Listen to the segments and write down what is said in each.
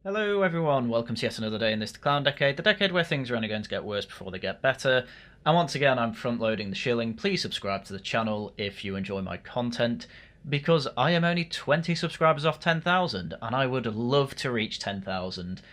Hello everyone, welcome to yet another day in this clown decade, the decade where things are only going to get worse before they get better. And once again, I'm front loading the shilling. Please subscribe to the channel if you enjoy my content, because I am only 20 subscribers off 10,000, and I would love to reach 10,000,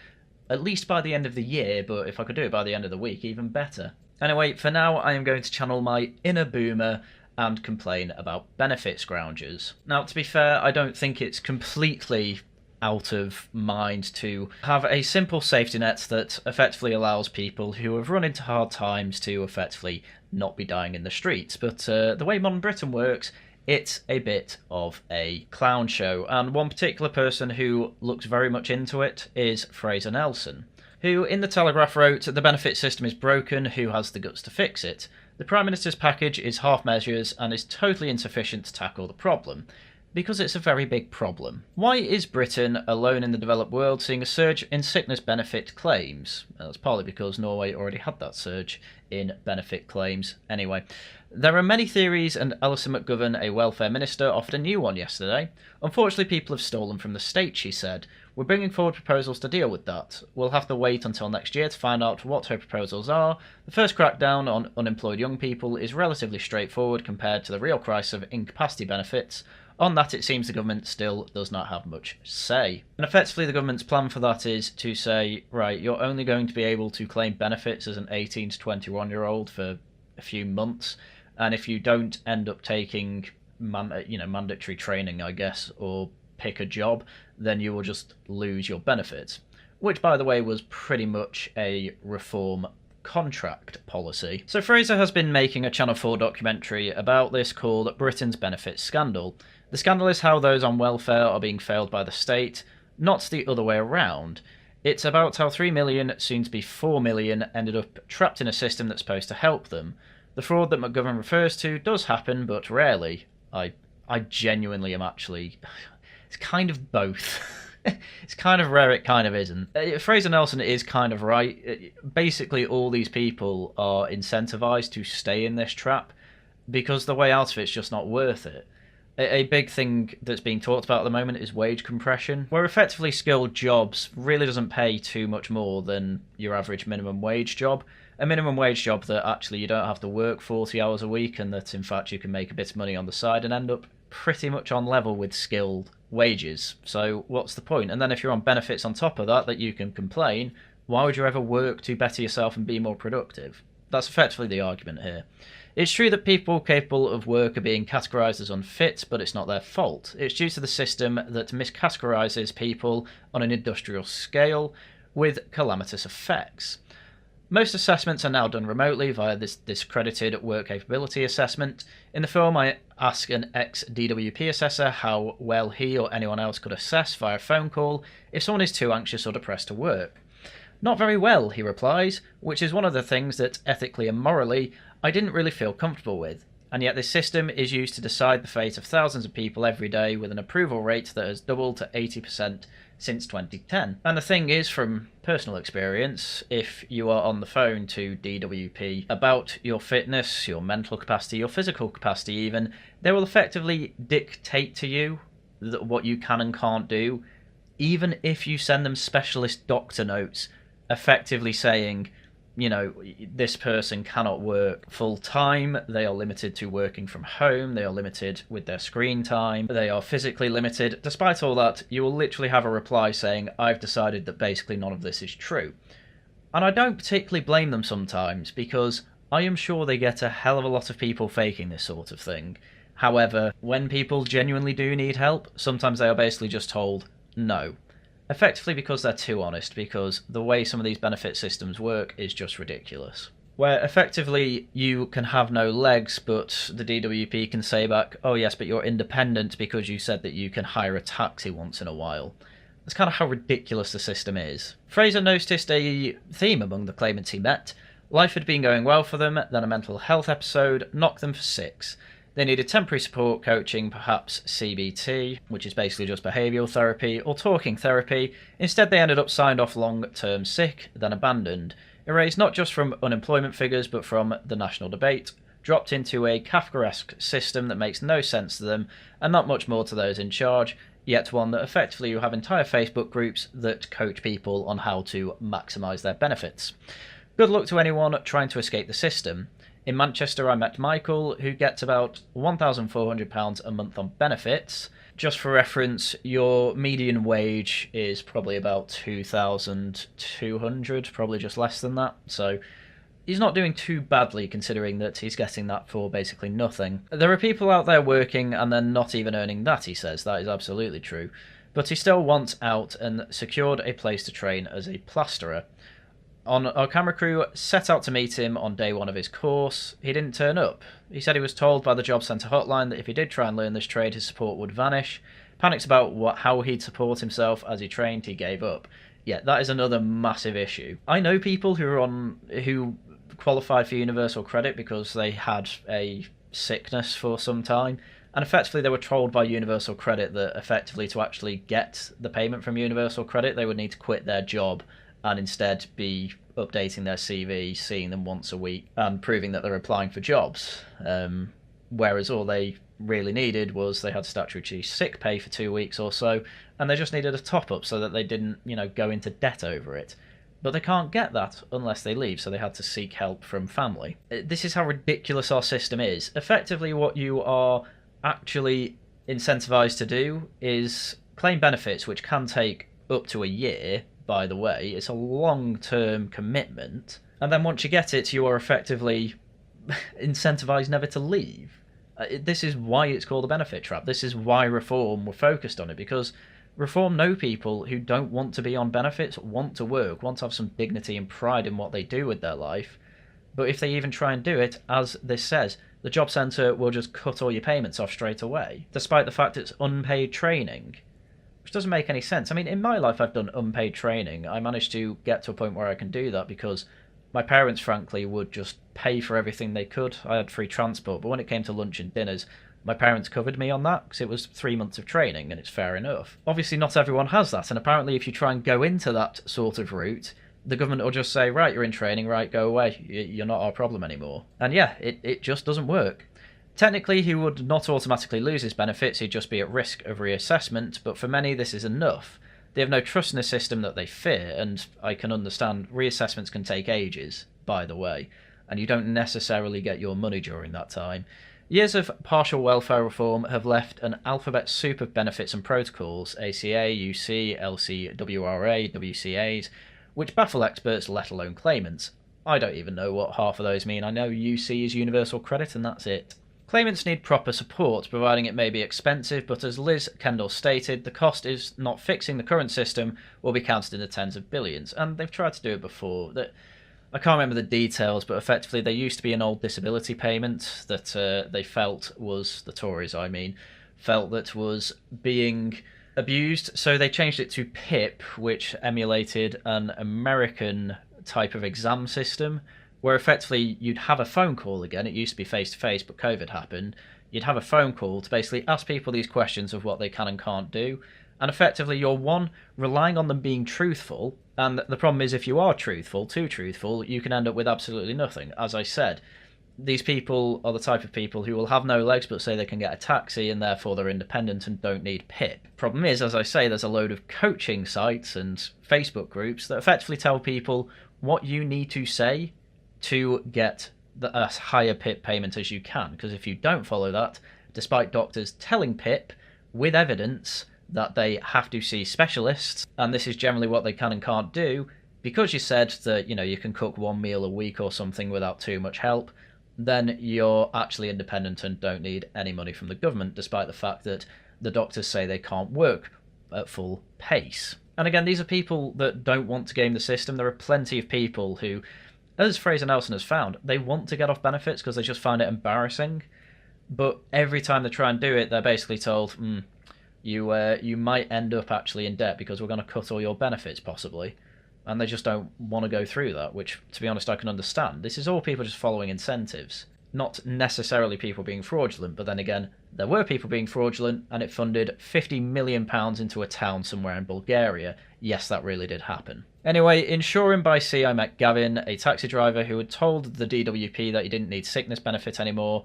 at least by the end of the year, but if I could do it by the end of the week, even better. Anyway, for now, I am going to channel my inner boomer and complain about benefit scroungers. Now, to be fair, I don't think it's completely out of mind to have a simple safety net that effectively allows people who have run into hard times to effectively not be dying in the streets. But the way modern Britain works, it's a bit of a clown show, and one particular person who looks very much into it is Fraser Nelson, who in the Telegraph wrote, "The benefit system is broken, who has the guts to fix it? The Prime Minister's package is half measures and is totally insufficient to tackle the problem." Because it's a very big problem. Why is Britain alone in the developed world seeing a surge in sickness benefit claims? Well, that's partly because Norway already had that surge in benefit claims. Anyway, there are many theories, and Alison McGovern, a welfare minister, offered a new one yesterday. "Unfortunately, people have stolen from the state," she said. "We're bringing forward proposals to deal with that. We'll have to wait until next year to find out what her proposals are. The first crackdown on unemployed young people is relatively straightforward compared to the real crisis of incapacity benefits. On that, it seems the government still does not have much say." And effectively, the government's plan for that is to say, right, you're only going to be able to claim benefits as an 18 to 21-year-old for a few months, and if you don't end up taking mandatory training, I guess, or pick a job, then you will just lose your benefits. Which, by the way, was pretty much a reform contract policy. So Fraser has been making a Channel 4 documentary about this called Britain's Benefits Scandal. The scandal is how those on welfare are being failed by the state, not the other way around. It's about how 3 million, soon to be 4 million, ended up trapped in a system that's supposed to help them. The fraud that McGovern refers to does happen, but rarely. I genuinely am actually... It's kind of both. It's kind of rare, it kind of isn't. Fraser Nelson is kind of right. Basically, all these people are incentivized to stay in this trap because the way out of it's just not worth it. A big thing that's being talked about at the moment is wage compression, where effectively skilled jobs really doesn't pay too much more than your average minimum wage job. A minimum wage job that actually you don't have to work 40 hours a week, and that in fact you can make a bit of money on the side and end up pretty much on level with skilled wages. So what's the point? And then if you're on benefits on top of that you can complain, why would you ever work to better yourself and be more productive? That's effectively the argument here. It's true that people capable of work are being categorised as unfit, but it's not their fault. It's due to the system that miscategorises people on an industrial scale with calamitous effects. Most assessments are now done remotely via this discredited work capability assessment. In the film, I ask an ex-DWP assessor how well he or anyone else could assess via phone call if someone is too anxious or depressed to work. "Not very well," he replies, which is one of the things that, ethically and morally, I didn't really feel comfortable with. And yet this system is used to decide the fate of thousands of people every day with an approval rate that has doubled to 80% since 2010. And the thing is, from personal experience, if you are on the phone to DWP about your fitness, your mental capacity, your physical capacity even, they will effectively dictate to you what you can and can't do, even if you send them specialist doctor notes effectively saying, you know, this person cannot work full time, they are limited to working from home, they are limited with their screen time, they are physically limited. Despite all that, you will literally have a reply saying, "I've decided that basically none of this is true." And I don't particularly blame them sometimes, because I am sure they get a hell of a lot of people faking this sort of thing. However, when people genuinely do need help, sometimes they are basically just told no. Effectively because they're too honest, because the way some of these benefit systems work is just ridiculous. Where effectively you can have no legs, but the DWP can say back, "Oh yes, but you're independent because you said that you can hire a taxi once in a while." That's kind of how ridiculous the system is. Fraser noticed a theme among the claimants he met. Life had been going well for them, then a mental health episode knocked them for six. They needed temporary support, coaching, perhaps CBT, which is basically just behavioural therapy, or talking therapy. Instead, they ended up signed off long-term sick, then abandoned. Erased not just from unemployment figures, but from the national debate. Dropped into a Kafkaesque system that makes no sense to them, and not much more to those in charge. yet one that effectively you have entire Facebook groups that coach people on how to maximise their benefits. Good luck to anyone trying to escape the system. In Manchester, I met Michael, who gets about £1,400 a month on benefits. Just for reference, your median wage is probably about 2,200, probably just less than that. So he's not doing too badly considering that he's getting that for basically nothing. There are people out there working and they're not even earning that, he says. That is absolutely true. But he still wants out and secured a place to train as a plasterer. Our camera crew set out to meet him on day one of his course. He didn't turn up. He said he was told by the job centre hotline that if he did try and learn this trade, his support would vanish. Panics about how he'd support himself as he trained, he gave up. Yeah, that is another massive issue. I know people who qualified for universal credit because they had a sickness for some time, and effectively they were told by universal credit that effectively to actually get the payment from universal credit, they would need to quit their job and instead be updating their CV, seeing them once a week, and proving that they're applying for jobs. Whereas all they really needed was they had statutory sick pay for 2 weeks or so, and they just needed a top-up so that they didn't, go into debt over it. But they can't get that unless they leave, so they had to seek help from family. This is how ridiculous our system is. Effectively, what you are actually incentivized to do is claim benefits, which can take up to a year, by the way. It's a long-term commitment. And then once you get it, you are effectively incentivized never to leave. This is why it's called a benefit trap. This is why Reform were focused on it, because Reform know people who don't want to be on benefits, want to work, want to have some dignity and pride in what they do with their life. But if they even try and do it, as this says, the job centre will just cut all your payments off straight away, despite the fact it's unpaid training. Which doesn't make any sense. I mean, in my life I've done unpaid training. I managed to get to a point where I can do that because my parents, frankly, would just pay for everything they could. I had free transport, but when it came to lunch and dinners, my parents covered me on that because it was 3 months of training, and it's fair enough. Obviously, not everyone has that, and apparently if you try and go into that sort of route, the government will just say, right, you're in training, right, go away. You're not our problem anymore. And yeah, it just doesn't work. Technically, he would not automatically lose his benefits, he'd just be at risk of reassessment, but for many this is enough. They have no trust in a system that they fear, and I can understand reassessments can take ages, by the way, and you don't necessarily get your money during that time. Years of partial welfare reform have left an alphabet soup of benefits and protocols, ACA, UC, LC, WRA, WCAs, which baffle experts, let alone claimants. I don't even know what half of those mean. I know UC is universal credit, and that's it. Claimants need proper support, providing it may be expensive, but as Liz Kendall stated, the cost is not fixing the current system will be counted in the tens of billions, and they've tried to do it before. I can't remember the details, but effectively there used to be an old disability payment that they felt was, the Tories I mean, felt that was being abused, so they changed it to PIP, which emulated an American type of exam system, where effectively you'd have a phone call again. It used to be face-to-face, but COVID happened. You'd have a phone call to basically ask people these questions of what they can and can't do, and effectively you're, one, relying on them being truthful, and the problem is if you are truthful, too truthful, you can end up with absolutely nothing. As I said, these people are the type of people who will have no legs but say they can get a taxi and therefore they're independent and don't need PIP. Problem is, as I say, there's a load of coaching sites and Facebook groups that effectively tell people what you need to say to get as high a PIP payment as you can, because if you don't follow that, despite doctors telling PIP with evidence that they have to see specialists, and this is generally what they can and can't do, because you said that you can cook one meal a week or something without too much help, then you're actually independent and don't need any money from the government, despite the fact that the doctors say they can't work at full pace. And again, these are people that don't want to game the system. There are plenty of people who, as Fraser Nelson has found, they want to get off benefits because they just find it embarrassing. But every time they try and do it, they're basically told, you might end up actually in debt because we're going to cut all your benefits, possibly. And they just don't want to go through that, which, to be honest, I can understand. This is all people just following incentives. Not necessarily people being fraudulent, but then again, there were people being fraudulent, and it funded £50 million into a town somewhere in Bulgaria. Yes, that really did happen. Anyway, in Shoreham by Sea, I met Gavin, a taxi driver who had told the DWP that he didn't need sickness benefit anymore.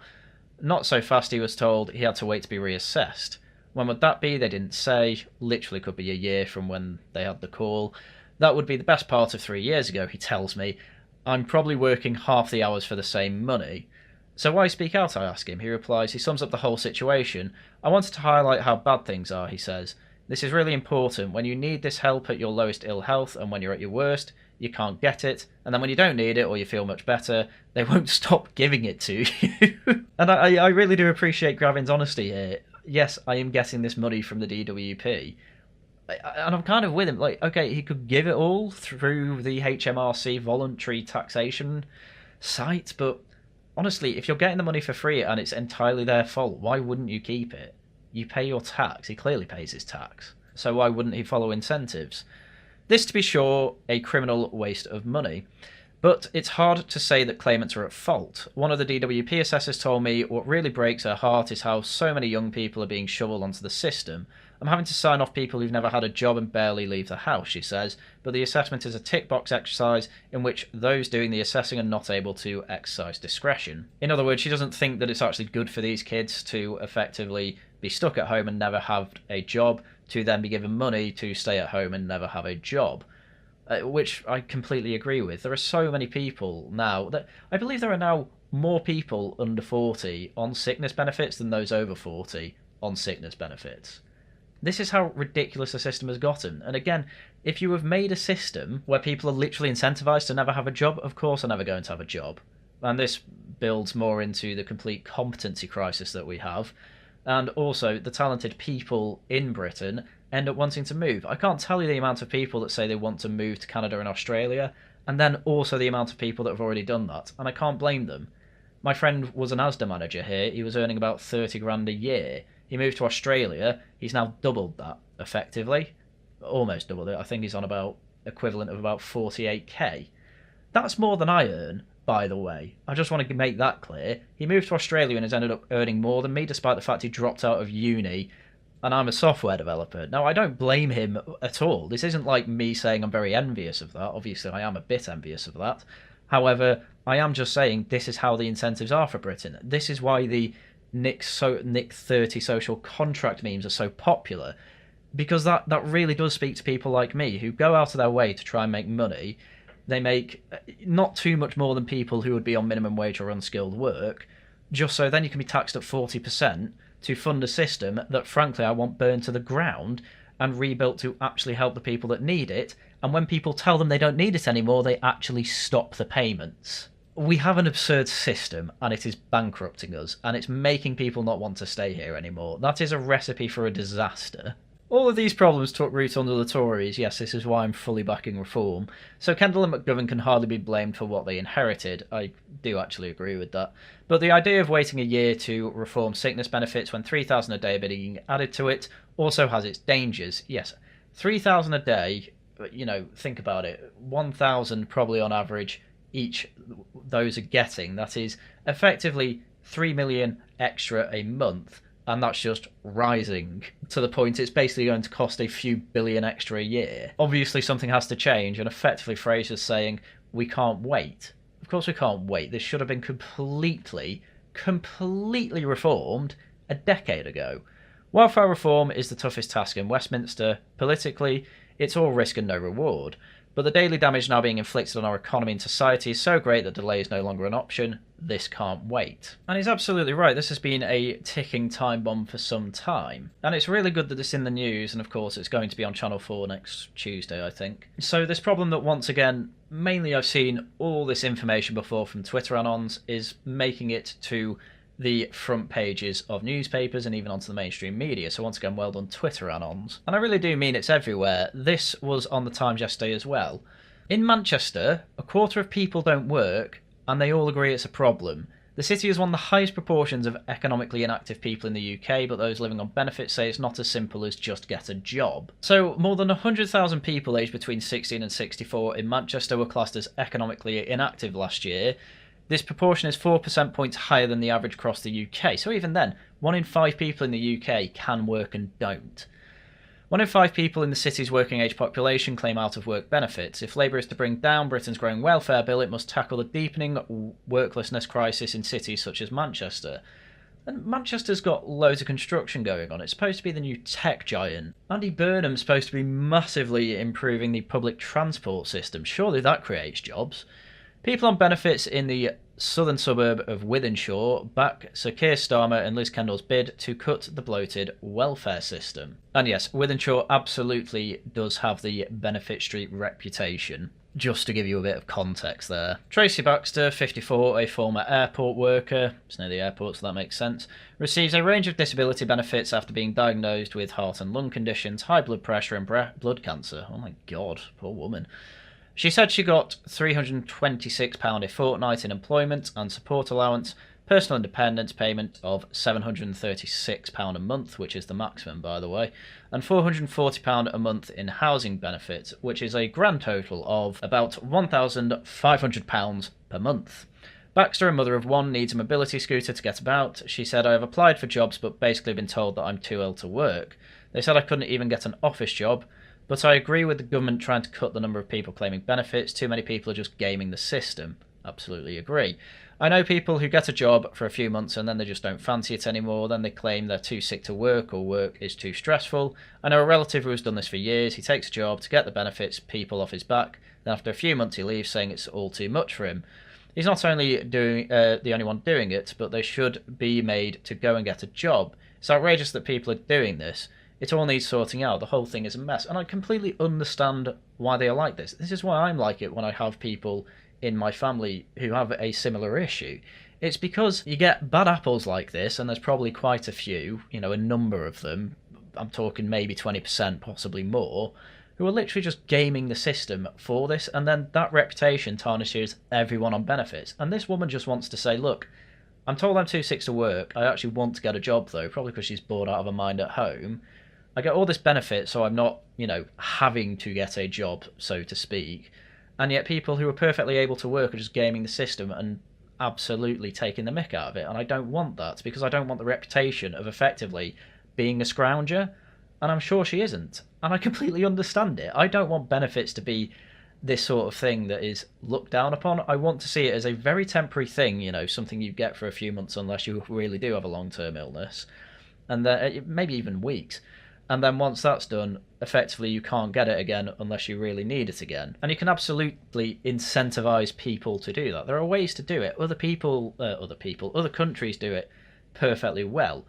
Not so fast, he was told he had to wait to be reassessed. When would that be? They didn't say. Literally could be a year from when they had the call. That would be the best part of 3 years ago, he tells me. I'm probably working half the hours for the same money. So why speak out, I ask him. He replies, he sums up the whole situation. I wanted to highlight how bad things are, he says. This is really important. When you need this help at your lowest ill health and when you're at your worst, you can't get it. And then when you don't need it or you feel much better, they won't stop giving it to you. And I really do appreciate Gravin's honesty here. Yes, I am getting this money from the DWP. And I'm kind of with him. Like, okay, he could give it all through the HMRC voluntary taxation site, but honestly, if you're getting the money for free and it's entirely their fault, why wouldn't you keep it? You pay your tax. He clearly pays his tax. So why wouldn't he follow incentives? This, to be sure, a criminal waste of money. But it's hard to say that claimants are at fault. One of the DWP assessors told me what really breaks her heart is how so many young people are being shoveled onto the system. I'm having to sign off people who've never had a job and barely leave the house, she says, but the assessment is a tick box exercise in which those doing the assessing are not able to exercise discretion. In other words, she doesn't think that it's actually good for these kids to effectively be stuck at home and never have a job, to then be given money to stay at home and never have a job. Which I completely agree with. There are so many people now that I believe there are now more people under 40 on sickness benefits than those over 40 on sickness benefits. This is how ridiculous the system has gotten. And again, if you have made a system where people are literally incentivized to never have a job, of course they're never going to have a job. And this builds more into the complete competency crisis that we have. And also, the talented people in Britain end up wanting to move. I can't tell you the amount of people that say they want to move to Canada and Australia, and then also the amount of people that have already done that. And I can't blame them. My friend was an Asda manager here. He was earning about 30 grand a year. He moved to Australia. He's now doubled that, effectively. Almost doubled it. I think he's on about equivalent of about 48k. That's more than I earn, by the way. I just want to make that clear. He moved to Australia and has ended up earning more than me, despite the fact he dropped out of uni, and I'm a software developer. Now, I don't blame him at all. This isn't like me saying I'm very envious of that. Obviously, I am a bit envious of that. However, I am just saying this is how the incentives are for Britain. This is why the Nick 30 social contract memes are so popular, because that really does speak to people like me who go out of their way to try and make money. They make not too much more than people who would be on minimum wage or unskilled work, just so then you can be taxed at 40% to fund a system that, frankly, I want burned to the ground and rebuilt to actually help the people that need it. And when people tell them they don't need it anymore, they actually stop the payments. We have an absurd system, and it is bankrupting us, and it's making people not want to stay here anymore. That is a recipe for a disaster. All of these problems took root under the Tories. Yes, this is why I'm fully backing reform. So Kendall and McGovern can hardly be blamed for what they inherited. I do actually agree with that. But the idea of waiting a year to reform sickness benefits when 3,000 a day are being added to it also has its dangers. Yes, 3,000 a day, you know, think about it. 1,000 probably on average each those are getting. That is effectively 3 million extra a month. And that's just rising to the point it's basically going to cost a few billion extra a year. Obviously something has to change, and effectively Fraser's saying, we can't wait. Of course we can't wait. This should have been completely reformed a decade ago. Welfare reform is the toughest task in Westminster. Politically, it's all risk and no reward. But the daily damage now being inflicted on our economy and society is so great that delay is no longer an option. This can't wait. And he's absolutely right. This has been a ticking time bomb for some time. And it's really good that it's in the news, and of course it's going to be on Channel 4 next Tuesday, I think. So this problem that, once again, mainly I've seen all this information before from Twitter anons, is making it to the front pages of newspapers and even onto the mainstream media. So once again, well done, Twitter anons. And I really do mean it's everywhere. This was on the Times yesterday as well. In Manchester, a quarter of people don't work, and they all agree it's a problem. The city has one of the highest proportions of economically inactive people in the UK, but those living on benefits say it's not as simple as just get a job. So more than 100,000 people aged between 16 and 64 in Manchester were classed as economically inactive last year. This proportion is 4% points higher than the average across the UK. So even then, 1 in 5 people in the UK can work and don't. 1 in 5 people in the city's working age population claim out of work benefits. If Labour is to bring down Britain's growing welfare bill, it must tackle the deepening worklessness crisis in cities such as Manchester. And Manchester's got loads of construction going on. It's supposed to be the new tech giant. Andy Burnham's supposed to be massively improving the public transport system. Surely that creates jobs. People on benefits in the southern suburb of Wythenshawe back Sir Keir Starmer and Liz Kendall's bid to cut the bloated welfare system. And yes, Wythenshawe absolutely does have the Benefit Street reputation. Just to give you a bit of context there. Tracy Baxter, 54, a former airport worker, it's near the airport so that makes sense, receives a range of disability benefits after being diagnosed with heart and lung conditions, high blood pressure and blood cancer. Oh my god, poor woman. She said she got £326 a fortnight in employment and support allowance, personal independence payment of £736 a month, which is the maximum by the way, and £440 a month in housing benefits, which is a grand total of about £1,500 per month. Baxter, a mother of one, needs a mobility scooter to get about. She said, I have applied for jobs but basically been told that I'm too ill to work. They said I couldn't even get an office job. But I agree with the government trying to cut the number of people claiming benefits. Too many people are just gaming the system. Absolutely agree. I know people who get a job for a few months and then they just don't fancy it anymore. Then they claim they're too sick to work or work is too stressful. I know a relative who has done this for years. He takes a job to get the benefits people off his back. Then after a few months he leaves saying it's all too much for him. He's not only the only one doing it, but they should be made to go and get a job. It's outrageous that people are doing this. It all needs sorting out. The whole thing is a mess. And I completely understand why they are like this. This is why I'm like it when I have people in my family who have a similar issue. It's because you get bad apples like this, and there's probably quite a few, a number of them. I'm talking maybe 20%, possibly more, who are literally just gaming the system for this, and then that reputation tarnishes everyone on benefits. And this woman just wants to say, look, I'm told I'm too sick to work. I actually want to get a job, though, probably because she's bored out of her mind at home. I get all this benefit, so I'm not, having to get a job, so to speak. And yet people who are perfectly able to work are just gaming the system and absolutely taking the mick out of it. And I don't want that, because I don't want the reputation of effectively being a scrounger. And I'm sure she isn't. And I completely understand it. I don't want benefits to be this sort of thing that is looked down upon. I want to see it as a very temporary thing, something you get for a few months unless you really do have a long-term illness. And then maybe even weeks. And then once that's done, effectively you can't get it again unless you really need it again. And you can absolutely incentivize people to do that. There are ways to do it. Other countries do it perfectly well.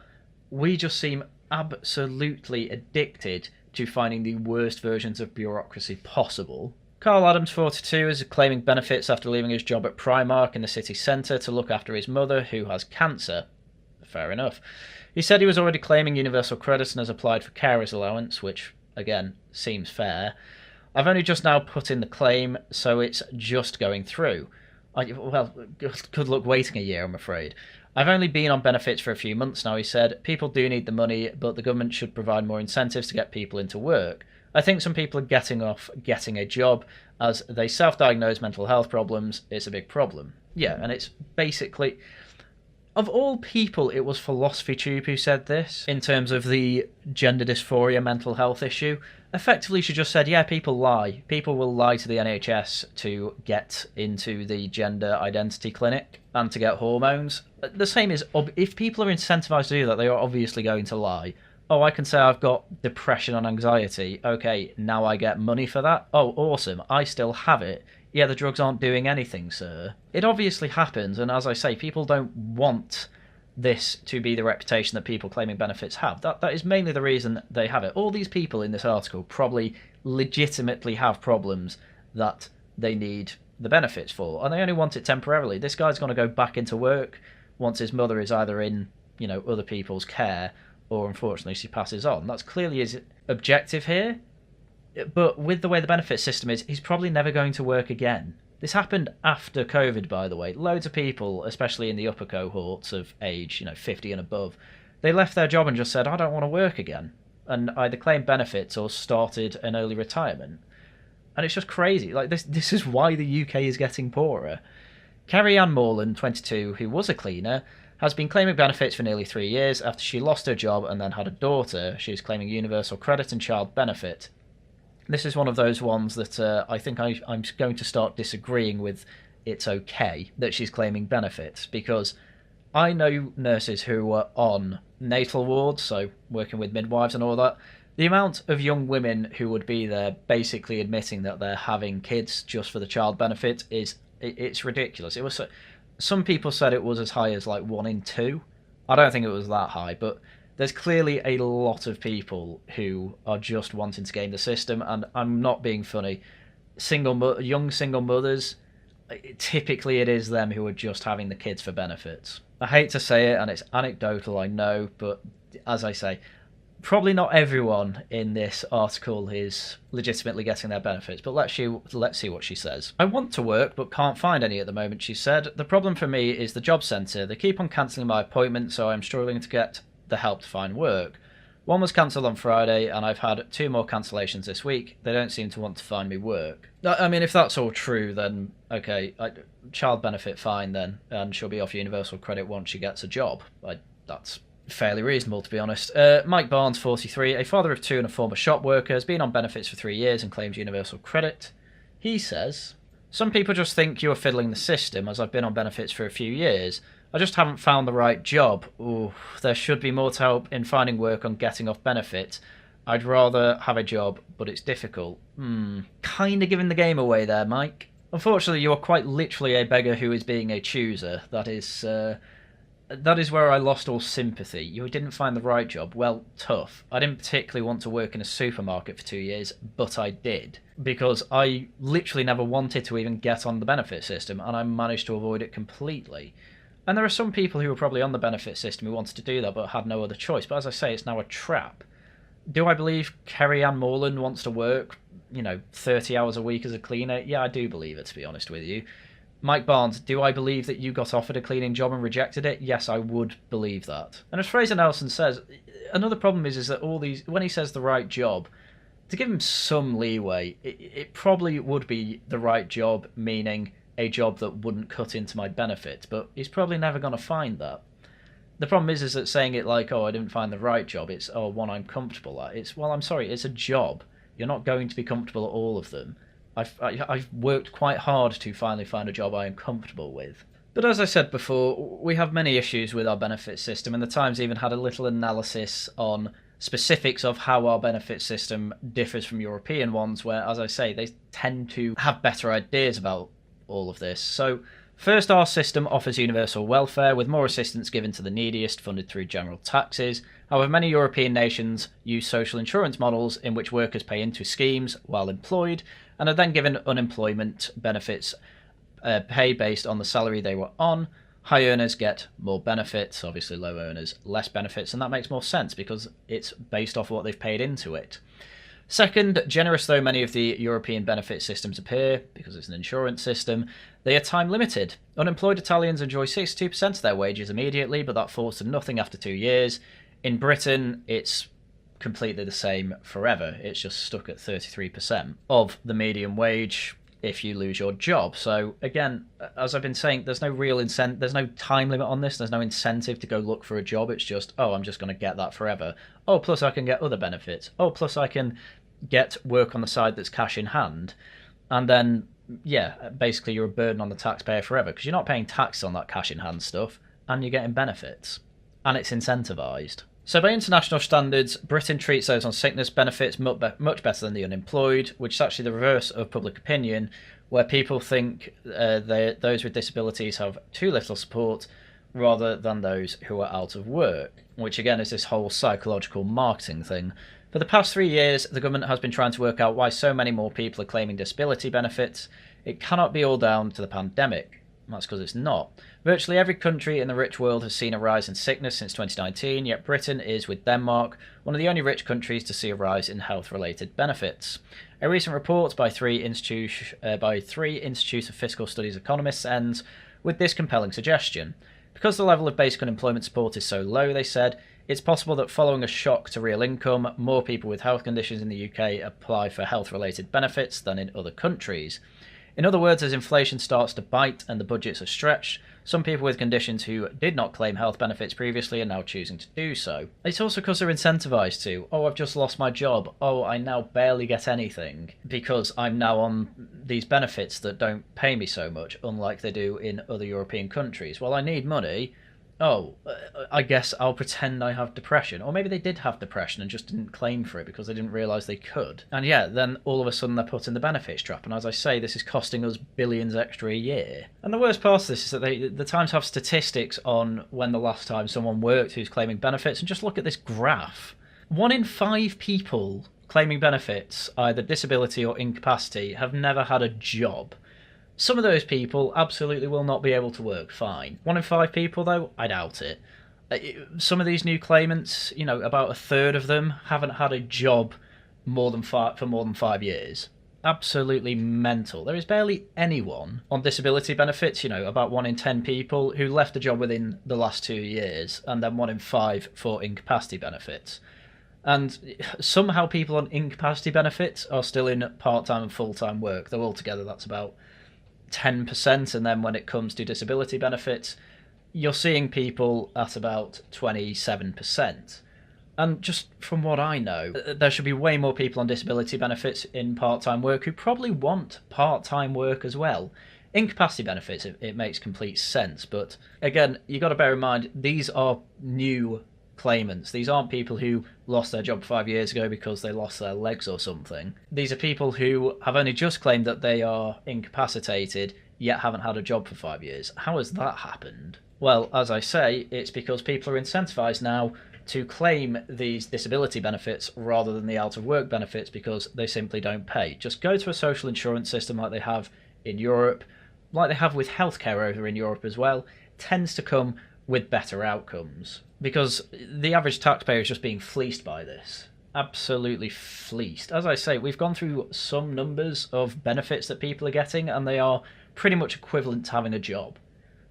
We just seem absolutely addicted to finding the worst versions of bureaucracy possible. Carl Adams, 42, is claiming benefits after leaving his job at Primark in the city centre to look after his mother, who has cancer. Fair enough. He said he was already claiming universal credit and has applied for carer's allowance, which, again, seems fair. I've only just now put in the claim, so it's just going through. Good luck waiting a year, I'm afraid. I've only been on benefits for a few months now, he said. People do need the money, but the government should provide more incentives to get people into work. I think some people are getting off getting a job as they self-diagnose mental health problems. It's a big problem. Yeah, and it's basically... Of all people, it was Philosophy Tube who said this, in terms of the gender dysphoria mental health issue. Effectively, she just said, yeah, people lie. People will lie to the NHS to get into the gender identity clinic and to get hormones. The same is, if people are incentivized to do that, they are obviously going to lie. Oh, I can say I've got depression and anxiety. Okay, now I get money for that? Oh, awesome. I still have it. Yeah, the drugs aren't doing anything, sir. It obviously happens, and as I say, people don't want this to be the reputation that people claiming benefits have. That is mainly the reason they have it. All these people in this article probably legitimately have problems that they need the benefits for, and they only want it temporarily. This guy's going to go back into work once his mother is either in, other people's care, or unfortunately she passes on. That's clearly his objective here. But with the way the benefit system is, he's probably never going to work again. This happened after COVID, by the way. Loads of people, especially in the upper cohorts of age, 50 and above, they left their job and just said, I don't want to work again, and either claimed benefits or started an early retirement. And it's just crazy. Like, this is why the UK is getting poorer. Carrie-Anne Morland, 22, who was a cleaner, has been claiming benefits for nearly 3 years. After she lost her job and then had a daughter, she is claiming universal credit and child benefit. This is one of those ones that I think I'm going to start disagreeing with. It's okay that she's claiming benefits, because I know nurses who were on natal wards, so working with midwives and all that. The amount of young women who would be there basically admitting that they're having kids just for the child benefit it's ridiculous. It was some people said it was as high as like 1 in 2. I don't think it was that high, but there's clearly a lot of people who are just wanting to game the system, and I'm not being funny. Young single mothers, typically it is them who are just having the kids for benefits. I hate to say it, and it's anecdotal, I know, but as I say, probably not everyone in this article is legitimately getting their benefits, but let's see what she says. I want to work, but can't find any at the moment, she said. The problem for me is the job centre. They keep on cancelling my appointments, so I'm struggling to get the help to find work. One was cancelled on Friday, and I've had 2 more cancellations this week. They don't seem to want to find me work. I mean, if that's all true, then okay, child benefit fine then, and she'll be off universal credit once she gets a job. That's fairly reasonable, to be honest. Mike Barnes, 43, a father of 2 and a former shop worker, has been on benefits for 3 years and claims universal credit. He says, some people just think you're fiddling the system, as I've been on benefits for a few years. I just haven't found the right job. Ooh, there should be more to help in finding work on getting off benefit. I'd rather have a job, but it's difficult. Kinda giving the game away there, Mike. Unfortunately, you are quite literally a beggar who is being a chooser. That is where I lost all sympathy. You didn't find the right job. Well, tough. I didn't particularly want to work in a supermarket for 2 years, but I did. Because I literally never wanted to even get on the benefit system, and I managed to avoid it completely. And there are some people who were probably on the benefit system who wanted to do that but had no other choice. But as I say, it's now a trap. Do I believe Kerry-Ann Morland wants to work, 30 hours a week as a cleaner? Yeah, I do believe it, to be honest with you. Mike Barnes, do I believe that you got offered a cleaning job and rejected it? Yes, I would believe that. And as Fraser Nelson says, another problem is that all these, when he says the right job, to give him some leeway, it probably would be the right job, meaning a job that wouldn't cut into my benefit, but he's probably never going to find that. The problem is that saying it like, oh, I didn't find the right job, it's, oh, one I'm comfortable at. It's, well, I'm sorry, it's a job. You're not going to be comfortable at all of them. I've worked quite hard to finally find a job I am comfortable with. But as I said before, we have many issues with our benefit system, and the Times even had a little analysis on specifics of how our benefit system differs from European ones, where, as I say, they tend to have better ideas about all of this. So first, our system offers universal welfare with more assistance given to the neediest, funded through general taxes. However, many European nations use social insurance models in which workers pay into schemes while employed and are then given unemployment benefits pay based on the salary they were on. High earners get more benefits, obviously low earners less benefits, and that makes more sense because it's based off what they've paid into it. Second, generous though many of the European benefit systems appear, because it's an insurance system, they are time limited. Unemployed Italians enjoy 62% of their wages immediately, but that falls to nothing after 2 years. In Britain, it's completely the same forever. It's just stuck at 33% of the median wage if you lose your job. So again, as I've been saying, there's no real incentive, there's no time limit on this, there's no incentive to go look for a job. It's just, oh, I'm just going to get that forever. Oh, plus I can get other benefits. Oh, plus I can get work on the side that's cash in hand. And then, yeah, basically you're a burden on the taxpayer forever because you're not paying tax on that cash in hand stuff and you're getting benefits. And it's incentivised. So by international standards, Britain treats those on sickness benefits much better than the unemployed, which is actually the reverse of public opinion, where people think those with disabilities have too little support rather than those who are out of work, which again is this whole psychological marketing thing. For the past 3 years, the government has been trying to work out why so many more people are claiming disability benefits. It cannot be all down to the pandemic. That's because it's not. Virtually every country in the rich world has seen a rise in sickness since 2019, yet Britain is, with Denmark, one of the only rich countries to see a rise in health-related benefits. A recent report by three Institute of Fiscal Studies economists ends with this compelling suggestion. Because the level of basic unemployment support is so low, they said, it's possible that following a shock to real income, more people with health conditions in the UK apply for health-related benefits than in other countries. In other words, as inflation starts to bite and the budgets are stretched, some people with conditions who did not claim health benefits previously are now choosing to do so. It's also because they're incentivised to, oh, I've just lost my job, oh, I now barely get anything, because I'm now on these benefits that don't pay me so much, unlike they do in other European countries. Well, I need money, oh, I guess I'll pretend I have depression. Or maybe they did have depression and just didn't claim for it because they didn't realise they could. And yeah, then all of a sudden they're put in the benefits trap. And as I say, this is costing us billions extra a year. And the worst part of this is that the Times have statistics on when the last time someone worked who's claiming benefits. And just look at this graph. 1 in 5 people claiming benefits, either disability or incapacity, have never had a job. Some of those people absolutely will not be able to work, fine. 1 in 5 people, though, I doubt it. Some of these new claimants, you know, about a third of them haven't had a job for more than 5 years. Absolutely mental. There is barely anyone on disability benefits, you know, about 1 in 10 people who left a job within the last 2 years, and then 1 in 5 for incapacity benefits. And somehow people on incapacity benefits are still in part-time and full-time work, though altogether that's about 10%, and then when it comes to disability benefits, you're seeing people at about 27%. And just from what I know, there should be way more people on disability benefits in part-time work who probably want part-time work as well. Incapacity benefits, it makes complete sense, but again, you've got to bear in mind, these are new claimants. These aren't people who lost their job 5 years ago because they lost their legs or something. These are people who have only just claimed that they are incapacitated, yet haven't had a job for 5 years. How has that happened? Well, as I say, it's because people are incentivised now to claim these disability benefits rather than the out-of-work benefits because they simply don't pay. Just go to a social insurance system like they have in Europe, like they have with healthcare over in Europe as well, tends to come with better outcomes. Because the average taxpayer is just being fleeced by this. Absolutely fleeced. As I say, we've gone through some numbers of benefits that people are getting, and they are pretty much equivalent to having a job.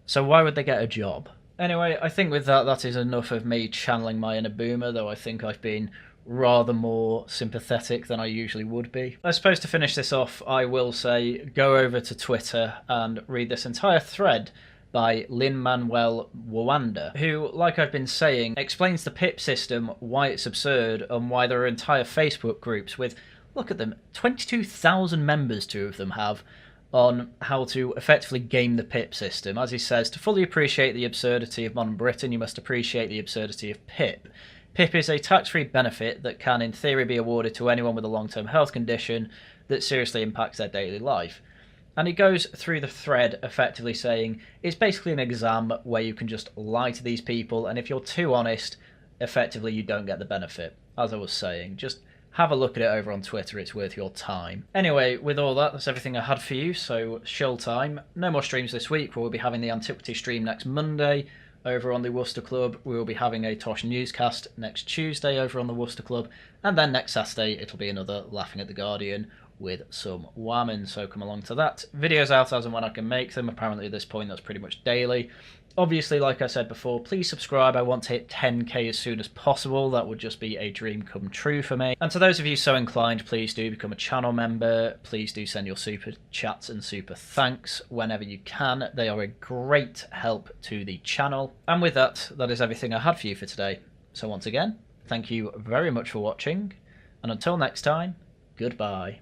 So why would they get a job? Anyway, I think with that is enough of me channeling my inner boomer, though I think I've been rather more sympathetic than I usually would be. I suppose to finish this off, I will say go over to Twitter and read this entire thread by Lin-Manuel Wawanda, who, like I've been saying, explains the PIP system, why it's absurd, and why there are entire Facebook groups with, look at them, 22,000 members, 2 of them have, on how to effectively game the PIP system. As he says, to fully appreciate the absurdity of modern Britain, you must appreciate the absurdity of PIP. PIP is a tax-free benefit that can, in theory, be awarded to anyone with a long-term health condition that seriously impacts their daily life. And he goes through the thread effectively saying it's basically an exam where you can just lie to these people, and if you're too honest, effectively you don't get the benefit. As I was saying, just have a look at it over on Twitter, it's worth your time. Anyway, with all that, that's everything I had for you, so chill time. No more streams this week, we'll be having the Antiquity stream next Monday over on the Worcester Club. We will be having a Tosh newscast next Tuesday over on the Worcester Club, and then next Saturday it'll be another Laughing at the Guardian with some whammon, so come along to that. Videos out as and when I can make them. Apparently at this point that's pretty much daily. Obviously, like I said before, please subscribe. I want to hit 10k as soon as possible. That would just be a dream come true for me. And to those of you so inclined, please do become a channel member. Please do send your super chats and super thanks whenever you can. They are a great help to the channel. And with that, that is everything I had for you for today. So once again, thank you very much for watching, and until next time, goodbye.